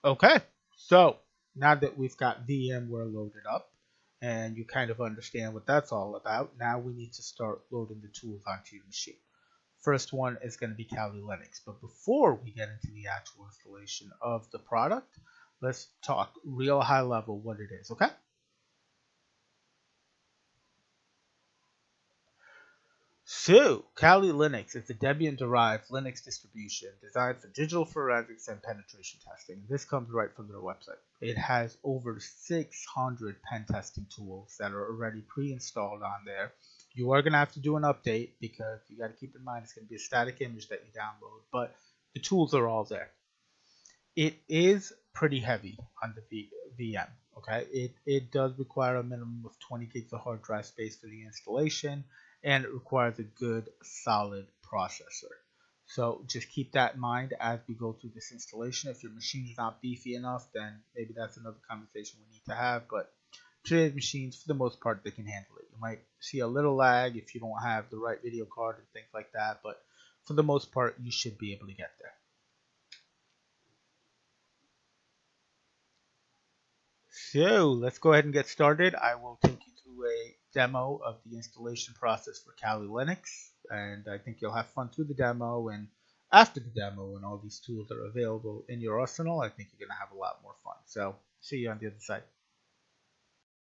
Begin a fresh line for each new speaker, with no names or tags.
Okay, so now that we've got VMware loaded up and you kind of understand what that's all about, now we need to start loading the tools onto your machine. First one is going to be Kali Linux. But before we get into the actual installation of the product, let's talk real high level what it is, okay? So, Kali Linux is a Debian-derived Linux distribution designed for digital forensics and penetration testing. This comes right from their website. It has over 600 pen testing tools that are already pre-installed on there. You are going to have to do an update because you got to keep in mind it's going to be a static image that you download, but the tools are all there. It is pretty heavy on the VM. Okay, it does require a minimum of 20 gigs of hard drive space for the installation, and it requires a good solid processor. So just keep that in mind as we go through this installation. If your machine is not beefy enough, then maybe that's another conversation we need to have. But today's machines, for the most part, they can handle it. You might see a little lag if you don't have the right video card and things like that, but for the most part, you should be able to get there. So let's go ahead and get started. I will take you through a demo of the installation process for Kali Linux, and I think you'll have fun through the demo. And after the demo, and all these tools are available in your arsenal, I think you're going to have a lot more fun. So see you on the other side.